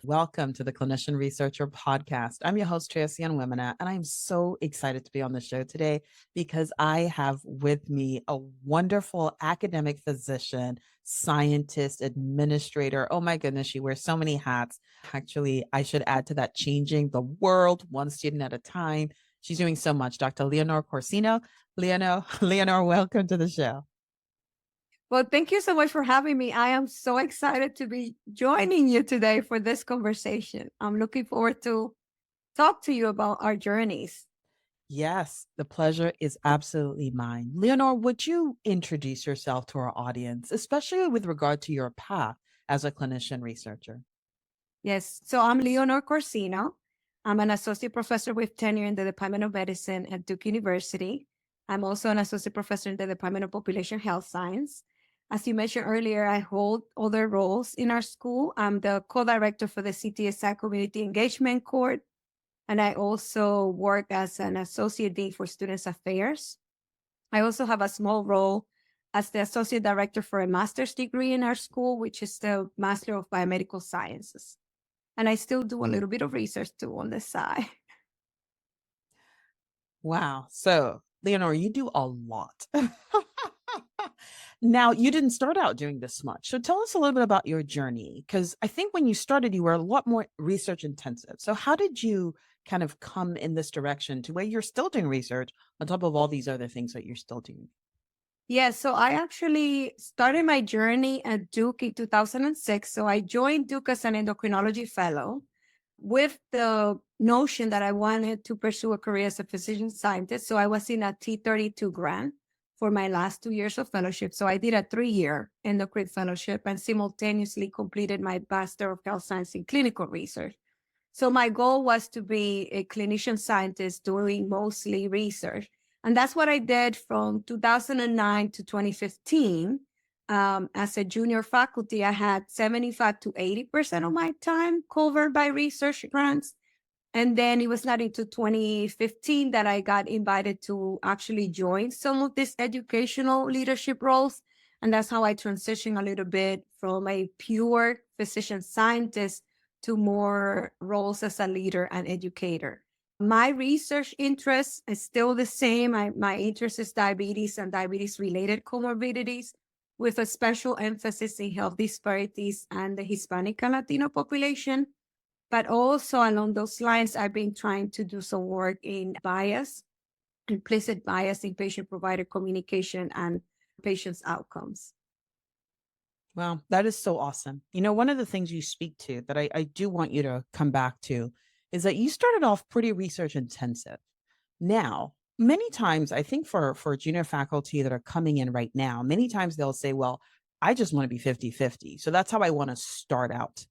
Welcome to the Clinician Researcher Podcast. I'm your host, Tracy Wemina, and I'm so excited to be on the show today because I have with me a wonderful academic physician, scientist, administrator. Oh my goodness, she wears so many hats. Actually, I should add to that, changing the world one student at a time. She's doing so much. Dr. Leonor Corsino. Leonor, welcome to the show. Well, thank you so much for having me. I am so excited to be joining you today for this conversation. I'm looking forward to talk to you about our journeys. Yes, the pleasure is absolutely mine. Leonor, would you introduce yourself to our audience, especially with regard to your path as a clinician researcher? Yes, so I'm Leonor Corsino. I'm an associate professor with tenure in the Department of Medicine at Duke University. I'm also an associate professor in the Department of Population Health Science. As you mentioned earlier, I hold other roles in our school. I'm the co-director for the CTSI Community Engagement Court, and I also work as an associate dean for Students Affairs. I also have a small role as the associate director for a master's degree in our school, which is the Master of Biomedical Sciences. And I still do a little bit of research too on the side. Wow. So, Leonor, you do a lot. Now, you didn't start out doing this much. So tell us a little bit about your journey, because I think when you started, you were a lot more research intensive. So how did you kind of come in this direction to where you're still doing research on top of all these other things that you're still doing? Yeah, so I actually started my journey at Duke in 2006. So I joined Duke as an endocrinology fellow with the notion that I wanted to pursue a career as a physician scientist. So I was in a T32 grant for my last 2 years of fellowship. So I did a 3-year endocrine fellowship and simultaneously completed my Master of Health Science in Clinical Research. So my goal was to be a clinician scientist doing mostly research. And that's what I did from 2009 to 2015. As a junior faculty, I had 75 to 80% of my time covered by research grants. And then it was not until 2015 that I got invited to actually join some of these educational leadership roles. And that's how I transitioned a little bit from a pure physician scientist to more roles as a leader and educator. My research interest is still the same. My interest is diabetes and diabetes-related comorbidities, with a special emphasis in health disparities and the Hispanic and Latino population. But also along those lines, I've been trying to do some work in bias, implicit bias in patient-provider communication and patients' outcomes. Wow, that is so awesome. You know, one of the things you speak to that I do want you to come back to is that you started off pretty research intensive. Now, many times, I think for junior faculty that are coming in right now, many times they'll say, well, I just want to be 50-50. So that's how I want to start out.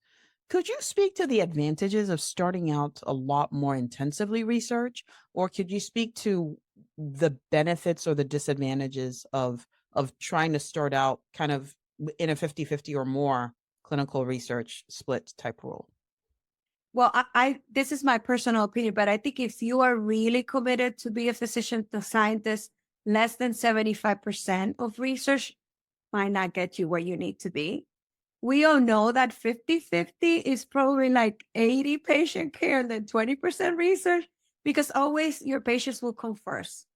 Could you speak to the advantages of starting out a lot more intensively research, or could you speak to the benefits or the disadvantages of trying to start out kind of in a 50-50 or more clinical research split type rule? Well, I this is my personal opinion, but I think if you are really committed to be a physician to scientist, less than 75% of research might not get you where you need to be. We all know that 50-50 is probably like 80 patient care and then 20% research, because always your patients will come first.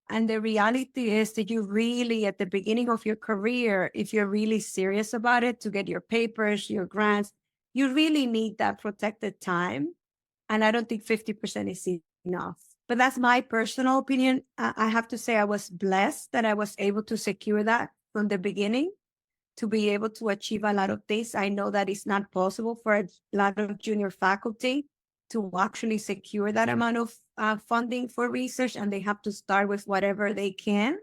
And the reality is that you really, at the beginning of your career, if you're really serious about it, to get your papers, your grants, you really need that protected time. And I don't think 50% is enough. But that's my personal opinion. I have to say I was blessed that I was able to secure that from the beginning, to be able to achieve a lot of this. I know that it's not possible for a lot of junior faculty to actually secure that amount of funding for research, and they have to start with whatever they can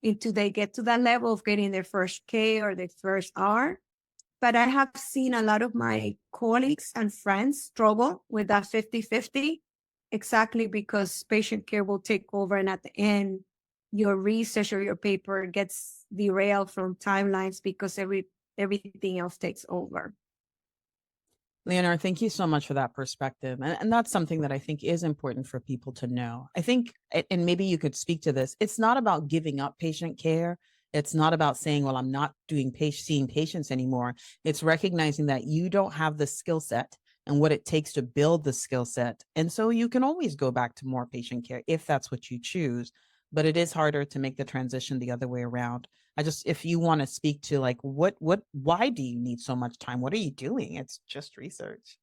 until they get to that level of getting their first K or their first R. But I have seen a lot of my colleagues and friends struggle with that 50-50, exactly because patient care will take over, and at the end, your research or your paper gets derailed from timelines because everything else takes over. Leonor, thank you so much for that perspective. And that's something that I think is important for people to know. I think, and maybe you could speak to this, it's not about giving up patient care. It's not about saying, well, I'm not doing seeing patients anymore. It's recognizing that you don't have the skill set and what it takes to build the skill set. And so you can always go back to more patient care if that's what you choose, but it is harder to make the transition the other way around. I just, if you want to speak to like why do you need so much time? What are you doing? It's just research.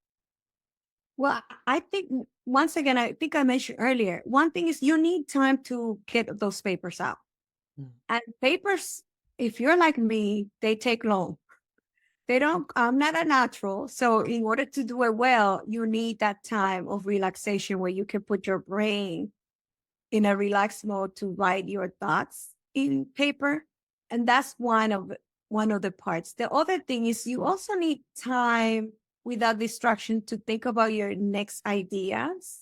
Well, I think once again, I think I mentioned earlier, one thing is you need time to get those papers out. Mm. And papers, if you're like me, they take long. They don't, I'm not a natural. So in order to do it well, you need that time of relaxation where you can put your brain in a relaxed mode to write your thoughts in paper. And that's one of the parts. The other thing is you also need time without distraction to think about your next ideas.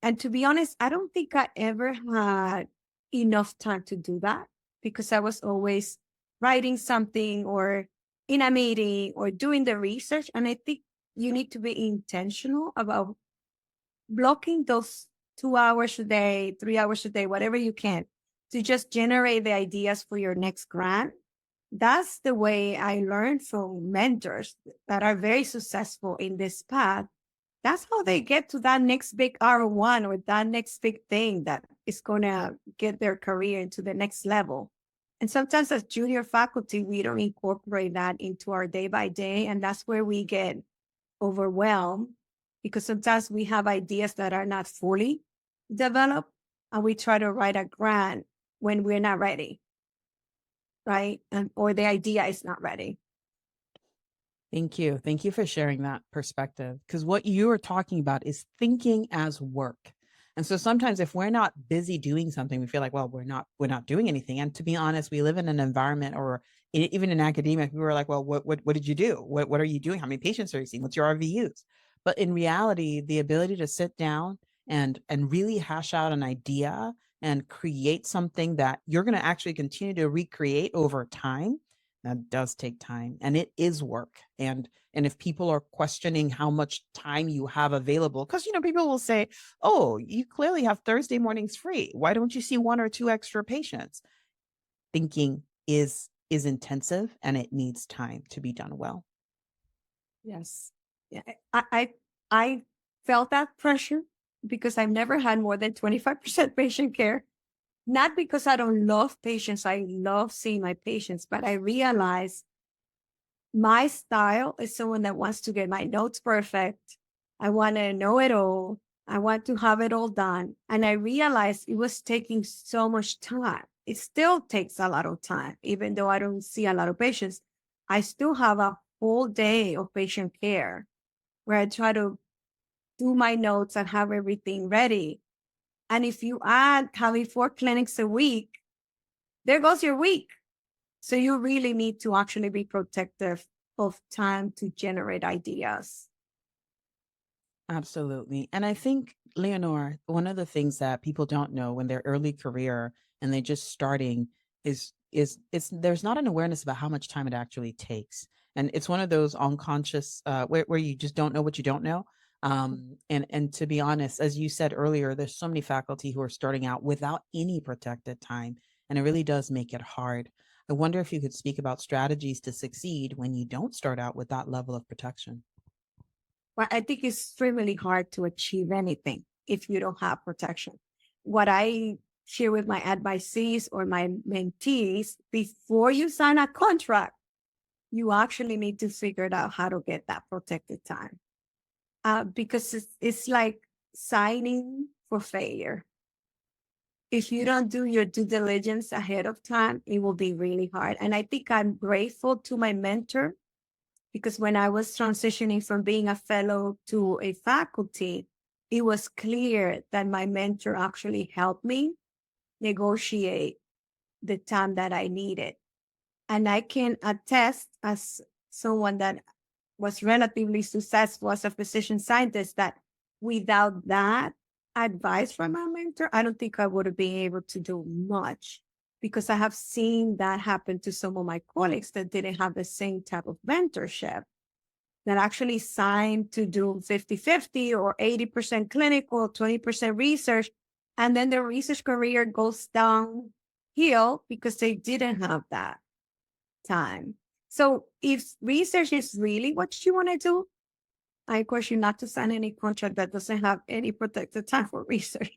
And to be honest, I don't think I ever had enough time to do that because I was always writing something or in a meeting or doing the research. And I think you need to be intentional about blocking those 2 hours a day, 3 hours a day, whatever you can, to just generate the ideas for your next grant. That's the way I learned from mentors that are very successful in this path. That's how they get to that next big R1 or that next big thing that is going to get their career into the next level. And sometimes as junior faculty, we don't incorporate that into our day by day. And that's where we get overwhelmed because sometimes we have ideas that are not fully developed and we try to write a grant when we're not ready, right? Or the idea is not ready. Thank you. Thank you for sharing that perspective. Because what you are talking about is thinking as work. And so sometimes if we're not busy doing something, we feel like, well, we're not doing anything. And to be honest, we live in an environment or even in academia, we were like, well, what did you do? What are you doing? How many patients are you seeing? What's your RVUs? But in reality, the ability to sit down and really hash out an idea and create something that you're going to actually continue to recreate over time, that does take time and it is work. And if people are questioning how much time you have available, because people will say, oh, you clearly have Thursday mornings free. Why don't you see one or two extra patients? Thinking is intensive and it needs time to be done well. Yes. Yeah. I felt that pressure because I've never had more than 25% patient care. Not because I don't love patients. I love seeing my patients, but I realize my style is someone that wants to get my notes perfect. I want to know it all. I want to have it all done. And I realized it was taking so much time. It still takes a lot of time, even though I don't see a lot of patients. I still have a whole day of patient care where I try to do my notes and have everything ready. And if you add having 4 clinics a week, there goes your week. So you really need to actually be protective of time to generate ideas. Absolutely. And I think, Leonore, one of the things that people don't know when they're early career and they're just starting is there's not an awareness about how much time it actually takes. And it's one of those unconscious where you just don't know what you don't know. And to be honest, as you said earlier, there's so many faculty who are starting out without any protected time, and it really does make it hard. I wonder if you could speak about strategies to succeed when you don't start out with that level of protection. Well, I think it's extremely hard to achieve anything if you don't have protection. What I share with my advisees or my mentees, before you sign a contract, you actually need to figure out how to get that protected time. Because it's like signing for failure. If you don't do your due diligence ahead of time, it will be really hard. And I think I'm grateful to my mentor because when I was transitioning from being a fellow to a faculty, it was clear that my mentor actually helped me negotiate the time that I needed. And I can attest as someone that was relatively successful as a physician scientist that without that advice from my mentor, I don't think I would have been able to do much because I have seen that happen to some of my colleagues that didn't have the same type of mentorship that actually signed to do 50-50 or 80% clinical, 20% research. And then their research career goes downhill because they didn't have that time. So if research is really what you want to do, I encourage you not to sign any contract that doesn't have any protected time for research.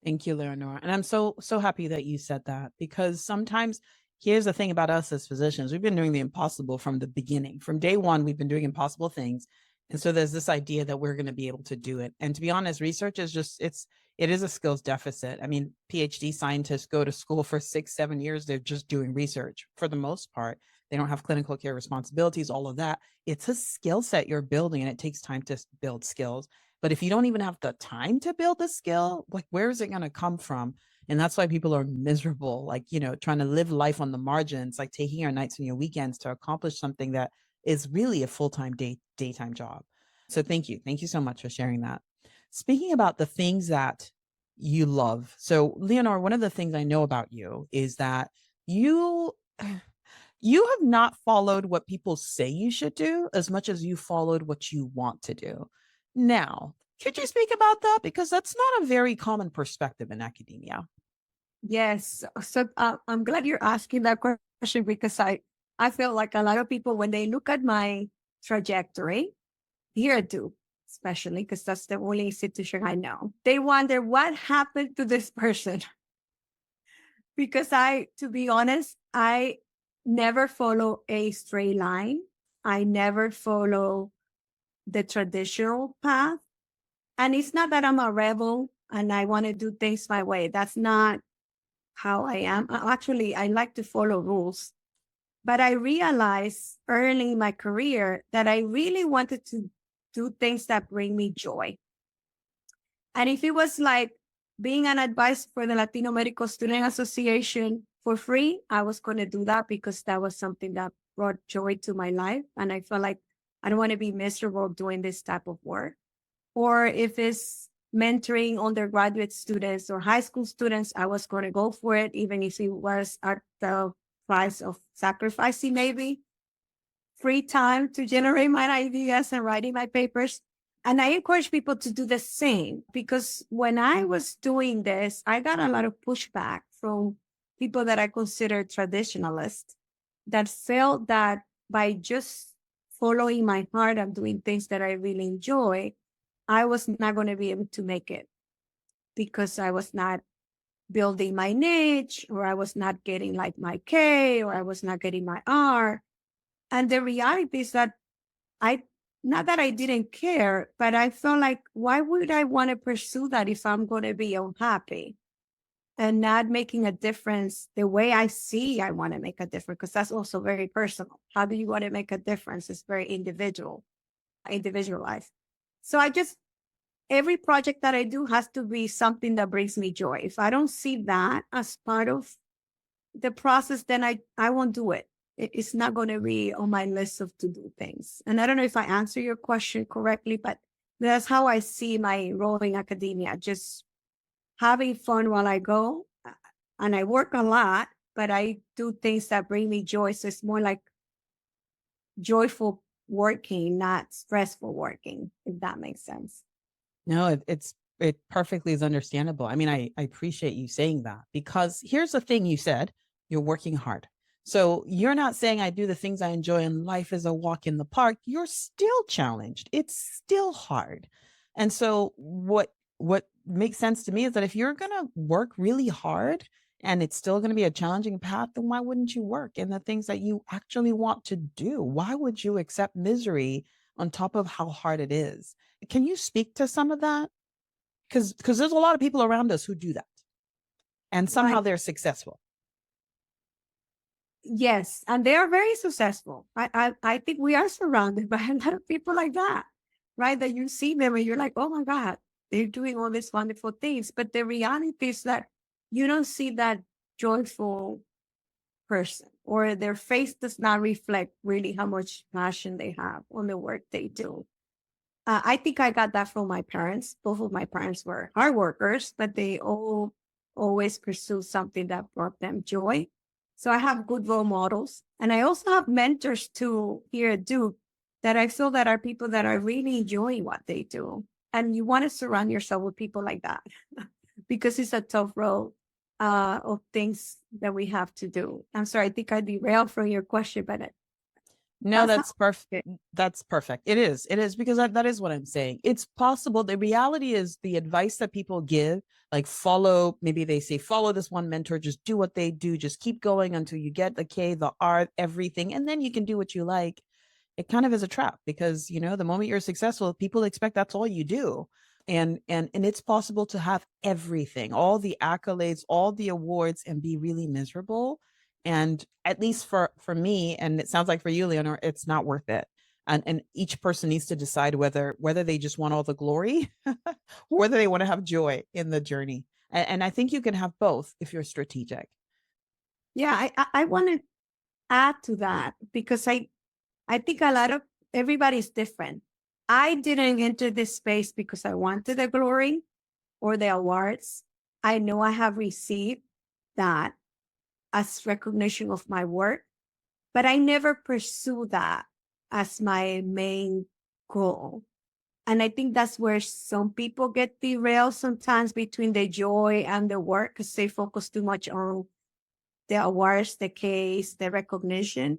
Thank you, Leonor. And I'm so happy that you said that, because sometimes here's the thing about us as physicians. We've been doing the impossible from the beginning. From day one, we've been doing impossible things. And so there's this idea that we're going to be able to do it. And to be honest, research is just it is a skills deficit. I mean, PhD scientists go to school for 6, 7 years. They're just doing research for the most part. They don't have clinical care responsibilities, all of that. It's a skill set you're building, and it takes time to build skills. But if you don't even have the time to build a skill, like, where is it going to come from? And that's why people are miserable, like, trying to live life on the margins, like taking your nights and your weekends to accomplish something that is really a full-time daytime job. So thank you. Thank you so much for sharing that. Speaking about the things that you love. So, Leonor, one of the things I know about you is that you you have not followed what people say you should do as much as you followed what you want to do. Now, could you speak about that? Because that's not a very common perspective in academia. Yes. So I'm glad you're asking that question because I feel like a lot of people, when they look at my trajectory here at Duke, especially because that's the only institution I know, they wonder what happened to this person. Because to be honest, I never follow a straight line. I never follow the traditional path. And it's not that I'm a rebel and I want to do things my way. That's not how I am. Actually, I like to follow rules. But I realized early in my career that I really wanted to do things that bring me joy. And if it was like being an advisor for the Latino Medical Student Association for free, I was going to do that because that was something that brought joy to my life. And I felt like I don't want to be miserable doing this type of work. Or if it's mentoring undergraduate students or high school students, I was going to go for it, even if it was at the price of sacrificing maybe free time to generate my ideas and writing my papers. And I encourage people to do the same because when I was doing this, I got a lot of pushback from people that I consider traditionalists that felt that by just following my heart and doing things that I really enjoy, I was not going to be able to make it because I was not building my niche, or I was not getting like my K, or I was not getting my R. And the reality is that not that I didn't care, but I felt like, why would I want to pursue that if I'm going to be unhappy and not making a difference the way I see I want to make a difference? Because that's also very personal. How do you want to make a difference? It's very individualized. So every project that I do has to be something that brings me joy. If I don't see that as part of the process, then I won't do it. It's not going to be on my list of to-do things. And I don't know if I answer your question correctly, but that's how I see my role in academia, just having fun while I go. And I work a lot, but I do things that bring me joy. So it's more like joyful working, not stressful working, if that makes sense. No, it perfectly is understandable. I mean, I appreciate you saying that, because here's the thing: you said you're working hard. So you're not saying I do the things I enjoy and life is a walk in the park. You're still challenged. It's still hard. And so what makes sense to me is that if you're going to work really hard and it's still going to be a challenging path, then why wouldn't you work in the things that you actually want to do? Why would you accept misery on top of how hard it is? Can you speak to some of that? Because there's a lot of people around us who do that, and somehow Right. they're successful. Yes, and they are very successful. I think we are surrounded by a lot of people like that, right? That you see them and you're like, oh my God, they're doing all these wonderful things. But the reality is that you don't see that joyful person, or their face does not reflect really how much passion they have on the work they do. I think I got that from my parents. Both of my parents were hard workers, but they all always pursued something that brought them joy. So I have good role models. And I also have mentors too here at Duke that I feel that are people that are really enjoying what they do. And you want to surround yourself with people like that because it's a tough road of things that we have to do. I'm sorry, I think I derailed from your question, but No, That's how that's it. perfect. That's perfect. It is. It is because that is what I'm saying. It's possible. The reality is the advice that people give, like follow, maybe they say, follow this one mentor, just do what they do, just keep going until you get the K, the R, everything, and then you can do what you like. It kind of is a trap because, the moment you're successful, people expect that's all you do. And it's possible to have everything, all the accolades, all the awards, and be really miserable. And at least for me, and it sounds like for you, Leonor, it's not worth it. And each person needs to decide whether they just want all the glory or whether they want to have joy in the journey. And I think you can have both if you're strategic. Yeah, I want to add to that because I think a lot of everybody's different. I didn't enter this space because I wanted the glory or the awards. I know I have received that as recognition of my work, but I never pursue that as my main goal. And I think that's where some people get derailed sometimes between the joy and the work because they focus too much on the awards, the case, the recognition.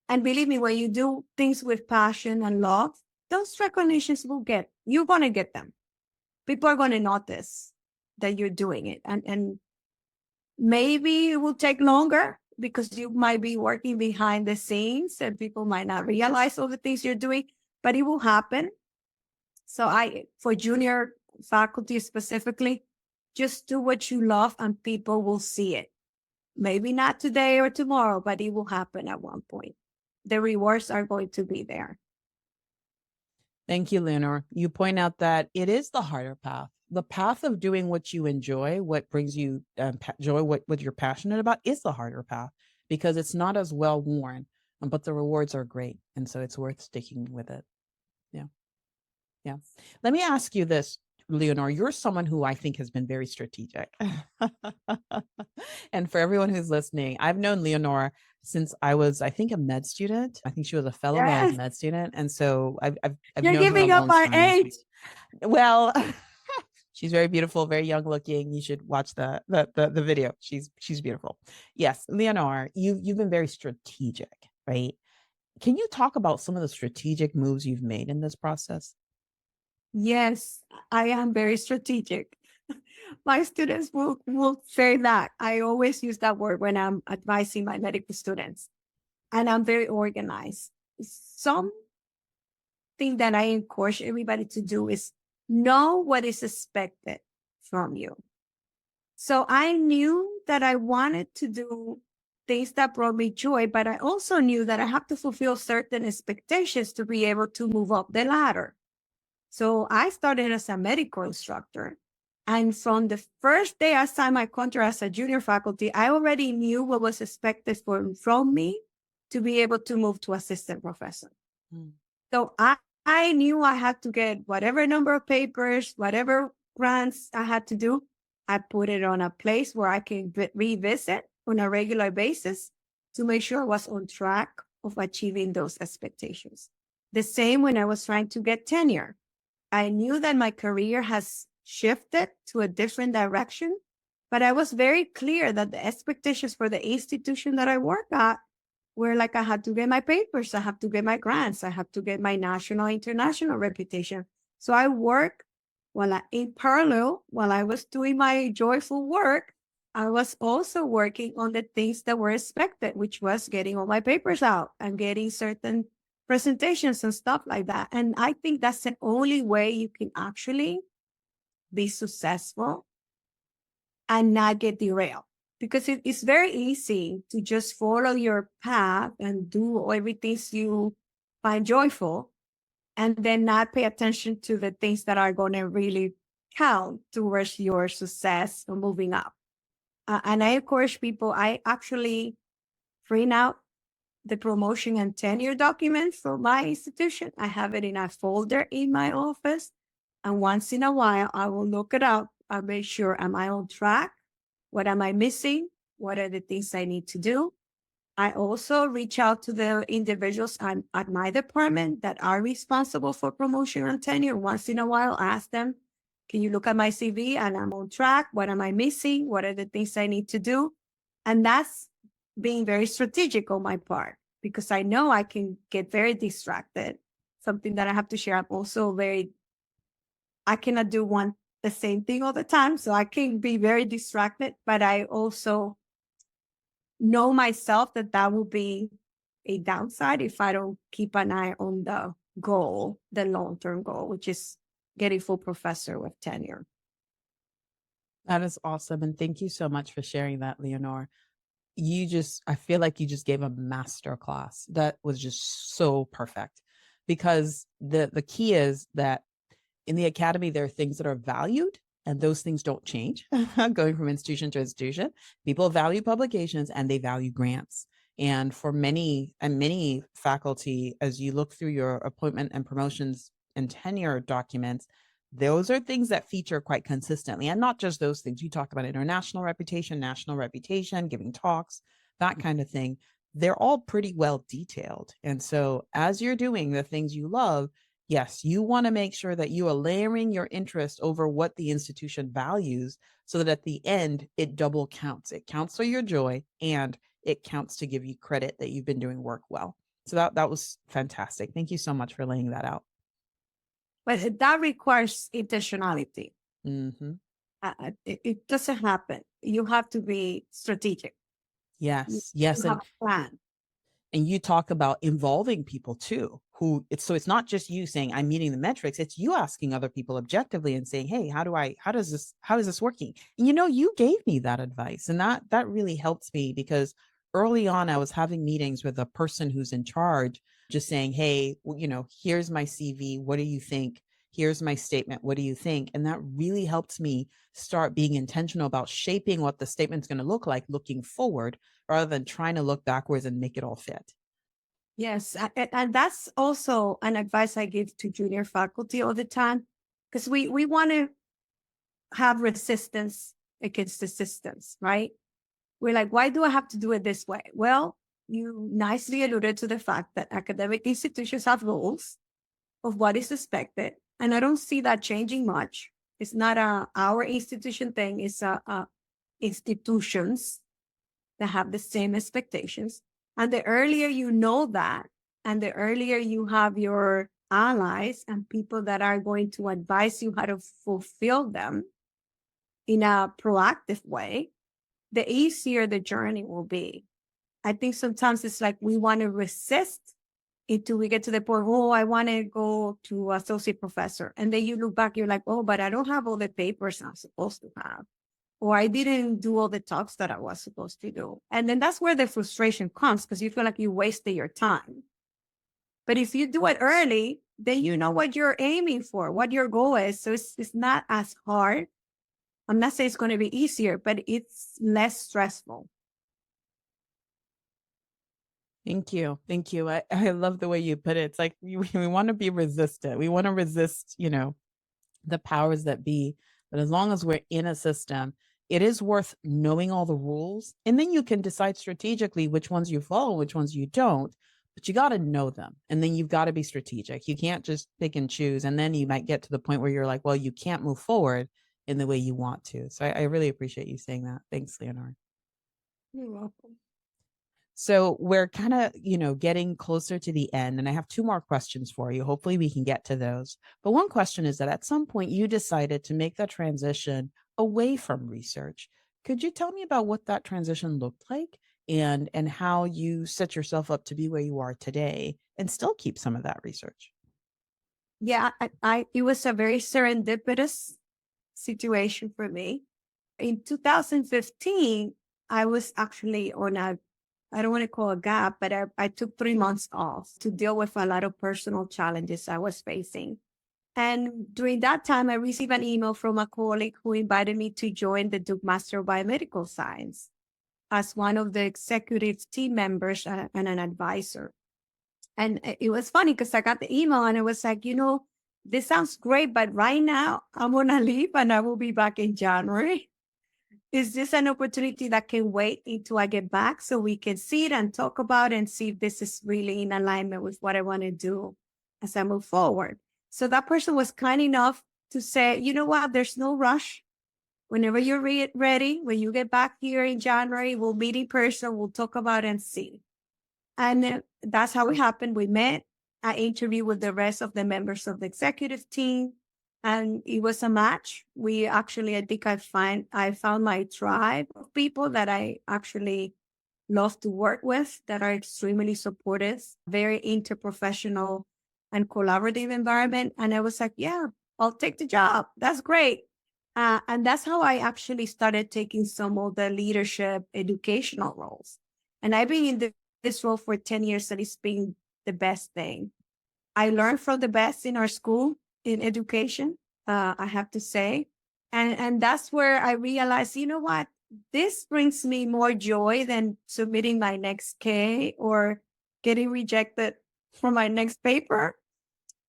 And believe me, when you do things with passion and love, those recognitions you're going to get them. People are going to notice that you're doing it. And maybe it will take longer because you might be working behind the scenes and people might not realize all the things you're doing, but it will happen. So for junior faculty specifically, just do what you love and people will see it. Maybe not today or tomorrow, but it will happen at one point. The rewards are going to be there. Thank you, Leonor. You point out that it is the harder path. The path of doing what you enjoy, what brings you joy, what you're passionate about, is the harder path because it's not as well worn, but the rewards are great, and so it's worth sticking with it. Yeah, yeah. Let me ask you this, Leonor. You're someone who I think has been very strategic, and for everyone who's listening, I've known Leonor since I was, I think, a med student. I think she was a fellow when I was a Yes, med student, and so I've you're known her a giving up long our time. age. Well, she's very beautiful, very young looking. You should watch the video. She's beautiful. Yes, Leonor, you've been very strategic, right? Can you talk about some of the strategic moves you've made in this process? Yes, I am very strategic. My students will say that. I always use that word when I'm advising my medical students. And I'm very organized. Something that I encourage everybody to do is know what is expected from you. So I knew that I wanted to do things that brought me joy, but I also knew that I have to fulfill certain expectations to be able to move up the ladder. So I started as a medical instructor. And from the first day I signed my contract as a junior faculty, I already knew what was expected from me to be able to move to assistant professor. Mm. So I knew I had to get whatever number of papers, whatever grants I had to do. I put it on a place where I can revisit on a regular basis to make sure I was on track of achieving those expectations. The same when I was trying to get tenure. I knew that my career has shifted to a different direction, but I was very clear that the expectations for the institution that I work at were like I had to get my papers, I have to get my grants, I have to get my national, international reputation. So I work in parallel, while I was doing my joyful work, I was also working on the things that were expected, which was getting all my papers out and getting certain presentations and stuff like that. And I think that's the only way you can actually be successful and not get derailed. Because it's very easy to just follow your path and do everything you find joyful and then not pay attention to the things that are going to really count towards your success or moving up. And I encourage people, I actually print out the promotion and tenure document for my institution. I have it in a folder in my office. And once in a while, I will look it up. I'll make sure, am I on track? What am I missing? What are the things I need to do? I also reach out to the individuals at my department that are responsible for promotion and tenure. Once in a while, ask them, can you look at my CV and I'm on track? What am I missing? What are the things I need to do? And that's being very strategic on my part. because I know I can get very distracted. Something that I have to share. I'm also I cannot do the same thing all the time. So I can be very distracted, but I also know myself that that will be a downside if I don't keep an eye on the goal, the long-term goal, which is getting full professor with tenure. That is awesome. And thank you so much for sharing that, Leonor. I feel like you just gave a master class. That was just so perfect because the key is that in the academy, there are things that are valued and those things don't change going from institution to institution. People value publications and they value grants. And for many faculty, as you look through your appointment and promotions and tenure documents, those are things that feature quite consistently. And not just those things. You talk about international reputation, national reputation, giving talks, that kind of thing. They're all pretty well detailed. And so as you're doing the things you love, yes, you want to make sure that you are layering your interest over what the institution values so that at the end it double counts. It counts for your joy and it counts to give you credit that you've been doing work well. So that was fantastic. Thank you so much for laying that out. But that requires intentionality. Hmm. It doesn't happen. You have to be strategic. You Yes, yes. have a plan. And you talk about involving people too, it's not just you saying I'm meeting the metrics, it's you asking other people objectively and saying, hey, how is this working? And you gave me that advice, and that really helps me because early on I was having meetings with a person who's in charge, just saying, hey, here's my CV, what do you think? Here's my statement, what do you think? And that really helped me start being intentional about shaping what the statement's going to look like looking forward rather than trying to look backwards and make it all fit. Yes. And that's also an advice I give to junior faculty all the time, because we want to have resistance against the systems, right? We're like, why do I have to do it this way? Well, you nicely alluded to the fact that academic institutions have rules of what is expected. And I don't see that changing much. It's not our institution thing, it's institutions that have the same expectations. And the earlier you know that, and the earlier you have your allies and people that are going to advise you how to fulfill them in a proactive way, the easier the journey will be. I think sometimes it's like we want to resist until we get to the point, oh, I want to go to associate professor. And then you look back, you're like, oh, but I don't have all the papers I'm supposed to have. Or I didn't do all the talks that I was supposed to do. And then that's where the frustration comes because you feel like you wasted your time. But if you do it early, then you know what you're aiming for, what your goal is. So it's not as hard. I'm not saying it's going to be easier, but it's less stressful. Thank you. Thank you. I love the way you put it. It's like we want to be resistant. We want to resist, the powers that be. But as long as we're in a system, it is worth knowing all the rules. And then you can decide strategically which ones you follow, which ones you don't. But you got to know them. And then you've got to be strategic. You can't just pick and choose. And then you might get to the point where you're like, well, you can't move forward in the way you want to. So I really appreciate you saying that. Thanks, Leonor. You're welcome. So we're kind of, getting closer to the end, and I have two more questions for you. Hopefully we can get to those. But one question is that at some point you decided to make the transition away from research. Could you tell me about what that transition looked like and how you set yourself up to be where you are today and still keep some of that research? Yeah, it was a very serendipitous situation for me. In 2015, I was actually on I don't want to call a gap, but I took 3 months off to deal with a lot of personal challenges I was facing. And during that time, I received an email from a colleague who invited me to join the Duke Master of Biomedical Science as one of the executive team members and an advisor. And it was funny because I got the email and it was like, this sounds great, but right now I'm going to leave and I will be back in January. Is this an opportunity that can wait until I get back so we can see it and talk about it and see if this is really in alignment with what I want to do as I move forward? So that person was kind enough to say, you know what, there's no rush. Whenever you're ready, when you get back here in January, we'll meet in person, we'll talk about it and see. And that's how it happened. We met. I interviewed with the rest of the members of the executive team, and it was a match. We actually, I think I found my tribe of people that I actually love to work with, that are extremely supportive, very interprofessional and collaborative environment. And I was like, yeah, I'll take the job. That's great. And that's how I actually started taking some of the leadership educational roles. And I've been in this role for 10 years, and it's been the best thing. I learned from the best in our school in education, I have to say. And that's where I realized, you know what? This brings me more joy than submitting my next K or getting rejected for my next paper.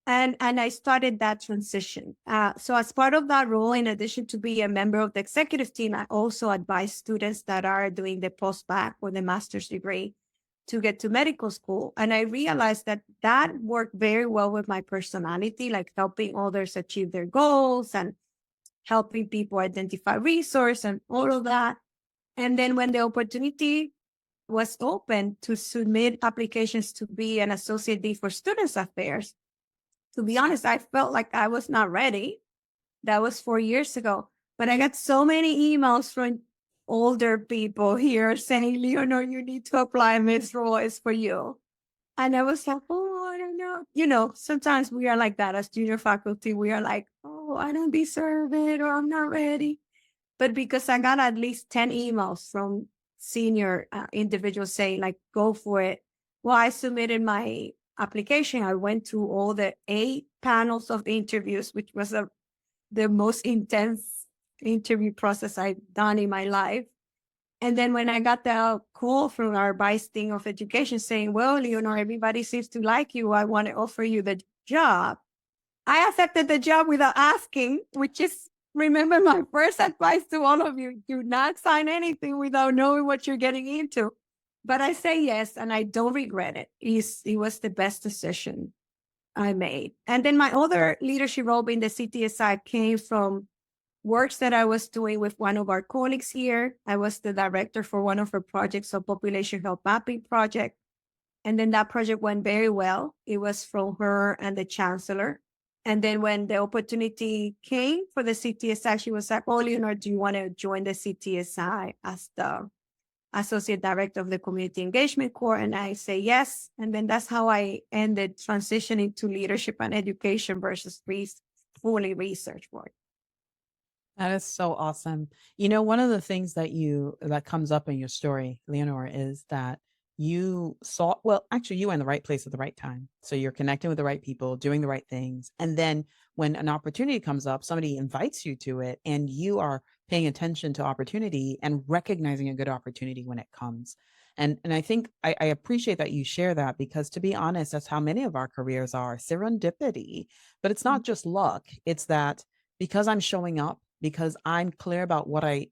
And I started that transition. So as part of that role, in addition to be a member of the executive team, I also advise students that are doing the post-bac or the master's degree to get to medical school. And I realized that that worked very well with my personality, like helping others achieve their goals and helping people identify resource and all of that. And then when the opportunity was open to submit applications to be an associate dean for students affairs, to be honest, I felt like I was not ready. That was 4 years ago. But I got so many emails from older people here saying, Leonor, you need to apply. This role is for you. And I was like, oh, I don't know. Sometimes we are like that as junior faculty. We are like, oh, I don't deserve it, or I'm not ready. But because I got at least 10 emails from senior individuals saying, like, go for it. Well, I submitted my application. I went through all the 8 panels of interviews, which was the most intense interview process I've done in my life. And then when I got the call from our vice dean of education saying, well, Leonor, everybody seems to like you. I want to offer you the job. I accepted the job without asking, which is, remember, my first advice to all of you: do not sign anything without knowing what you're getting into. But I say yes, and I don't regret it. It was the best decision I made. And then my other leadership role in the CTSI came from works that I was doing with one of our colleagues here. I was the director for one of her projects, a population health mapping project. And then that project went very well. It was from her and the chancellor. And then when the opportunity came for the CTSI, she was like, oh, Leonor, do you want to join the CTSI as the associate director of the community engagement core? And I say yes. And then that's how I ended transitioning to leadership and education versus fully research work. That is so awesome. One of the things that comes up in your story, Leonor, is that you saw, well, actually you were in the right place at the right time. So you're connecting with the right people, doing the right things. And then when an opportunity comes up, somebody invites you to it, and you are paying attention to opportunity and recognizing a good opportunity when it comes. And I think I appreciate that you share that, because to be honest, that's how many of our careers are: serendipity. But it's not just luck. It's that because I'm showing up, because I'm clear about what I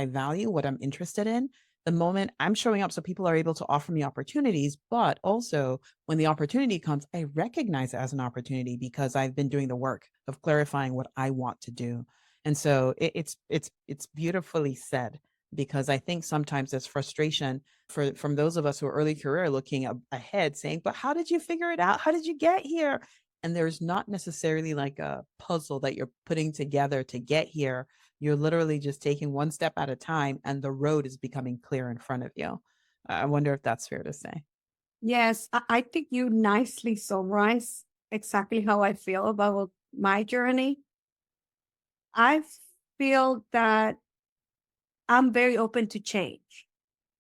value, what I'm interested in, the moment I'm showing up, so people are able to offer me opportunities. But also when the opportunity comes, I recognize it as an opportunity because I've been doing the work of clarifying what I want to do. And so it's beautifully said, because I think sometimes there's frustration from those of us who are early career looking ahead saying, but how did you figure it out? How did you get here? And there's not necessarily like a puzzle that you're putting together to get here. You're literally just taking one step at a time, and the road is becoming clear in front of you. I wonder if that's fair to say. Yes, I think you nicely summarized exactly how I feel about my journey. I feel that I'm very open to change.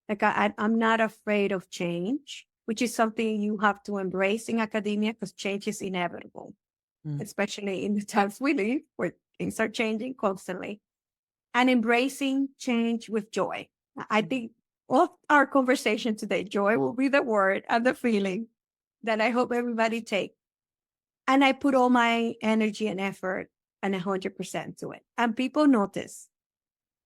Like I'm not afraid of change, which is something you have to embrace in academia, because change is inevitable, Mm. especially in the times we live where things are changing constantly. And embracing change with joy. I think of our conversation today, joy will be the word and the feeling that I hope everybody take. And I put all my energy and effort and 100% to it. And people notice.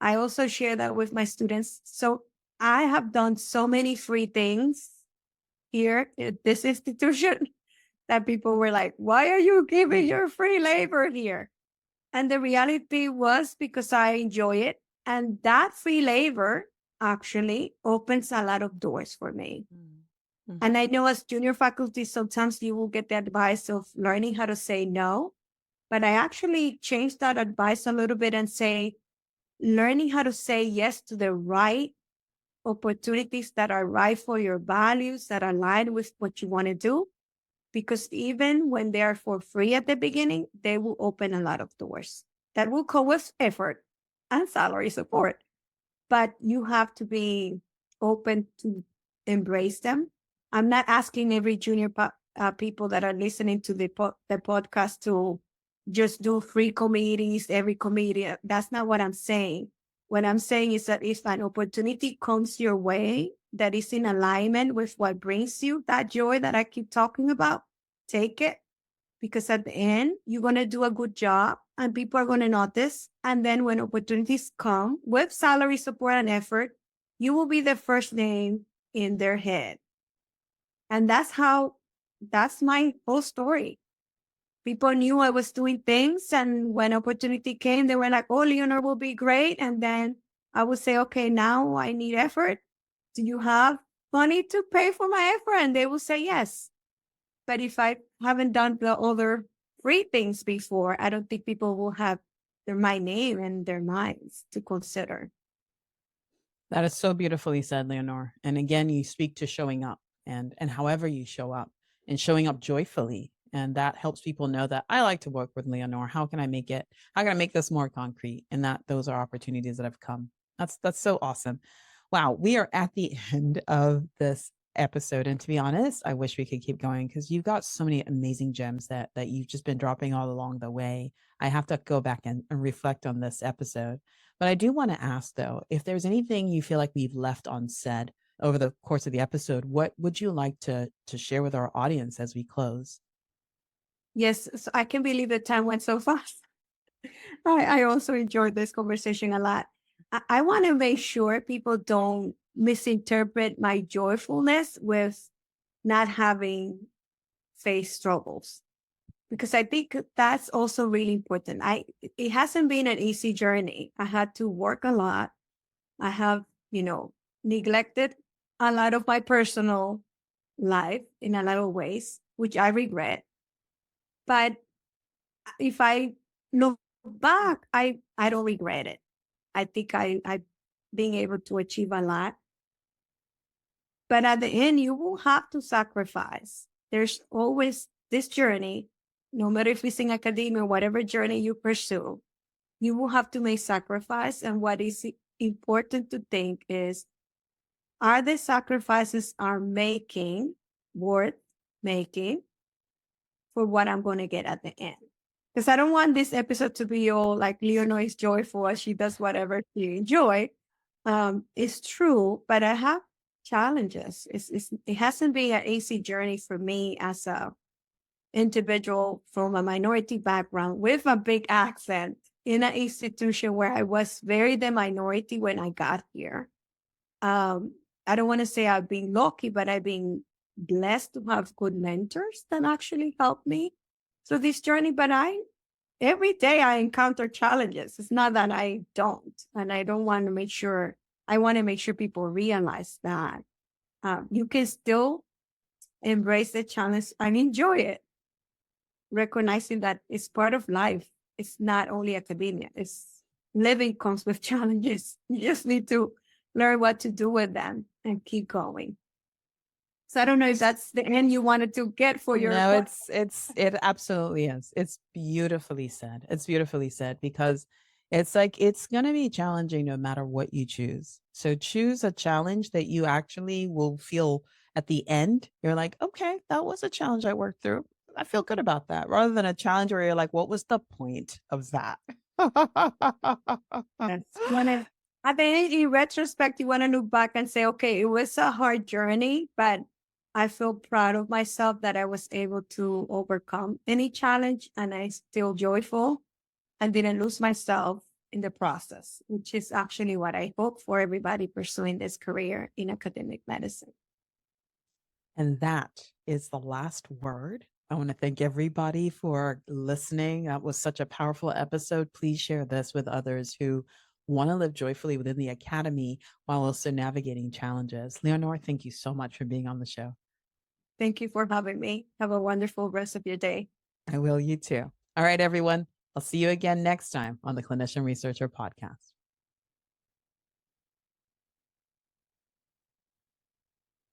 I also share that with my students. So I have done so many free things here at this institution that people were like, why are you giving your free labor here? And the reality was because I enjoy it. And that free labor actually opens a lot of doors for me. Mm. Mm. And I know as junior faculty, sometimes you will get the advice of learning how to say no. But I actually changed that advice a little bit and say, learning how to say yes to the right opportunities that are right for your values, that align with what you want to do. Because even when they are for free at the beginning, they will open a lot of doors. That will come with effort and salary support, but you have to be open to embrace them. I'm not asking every junior people that are listening to the podcast to just do free committees, every committee. That's not what I'm saying. What I'm saying is that if an opportunity comes your way that is in alignment with what brings you that joy that I keep talking about, take it, because at the end, you're going to do a good job and people are going to notice. And then when opportunities come with salary support and effort, you will be the first name in their head. And that's my whole story. People knew I was doing things. And when opportunity came, they were like, oh, Leonor will be great. And then I would say, okay, now I need effort. Do you have money to pay for my effort? And they will say yes. But if I haven't done the other free things before, I don't think people will have my name in their minds to consider. That is so beautifully said, Leonor. And again, you speak to showing up and however you show up and showing up joyfully. And that helps people know that I like to work with Leonor. How can I make it? How can I make this more concrete? And that those are opportunities that have come. That's so awesome. Wow, we are at the end of this episode. And to be honest, I wish we could keep going because you've got so many amazing gems that you've just been dropping all along the way. I have to go back and reflect on this episode. But I do want to ask though, if there's anything you feel like we've left unsaid over the course of the episode, what would you like to share with our audience as we close? Yes, so I can believe the time went so fast. I also enjoyed this conversation a lot. I want to make sure people don't misinterpret my joyfulness with not having faced struggles, because I think that's also really important. It hasn't been an easy journey. I had to work a lot. I have, neglected a lot of my personal life in a lot of ways, which I regret. But if I look back, I don't regret it. I think I being able to achieve a lot. But at the end, you will have to sacrifice. There's always this journey, no matter if it's in academia or whatever journey you pursue, you will have to make sacrifice. And what is important to think is, are the sacrifices are making worth making for what I'm going to get at the end? Because I don't want this episode to be all like Leonor is joyful as she does whatever she enjoy. It's true, but I have challenges. It hasn't been an easy journey for me as a individual from a minority background with a big accent in an institution where I was very the minority when I got here. I don't want to say I've been lucky, but I've been blessed to have good mentors that actually helped me through this journey. But every day I encounter challenges. It's not that I don't, and I don't want to make sure. I want to make sure people realize that you can still embrace the challenge and enjoy it, recognizing that it's part of life. It's not only academia. It's living comes with challenges. You just need to learn what to do with them and keep going. So I don't know if that's the end you wanted to get for your No, point. it absolutely is. It's beautifully said. It's beautifully said because it's like it's going to be challenging no matter what you choose. So choose a challenge that you actually will feel at the end. You're like, okay, that was a challenge I worked through. I feel good about that, rather than a challenge where you're like, what was the point of that? Yes. At the end, in retrospect, you want to look back and say, okay, it was a hard journey, but I feel proud of myself that I was able to overcome any challenge, and I still joyful and didn't lose myself in the process, which is actually what I hope for everybody pursuing this career in academic medicine. And that is the last word. I want to thank everybody for listening. That was such a powerful episode. Please share this with others who want to live joyfully within the academy while also navigating challenges. Leonor, thank you so much for being on the show. Thank you for having me. Have a wonderful rest of your day. I will, you too. All right, everyone. I'll see you again next time on the Clinician Researcher Podcast.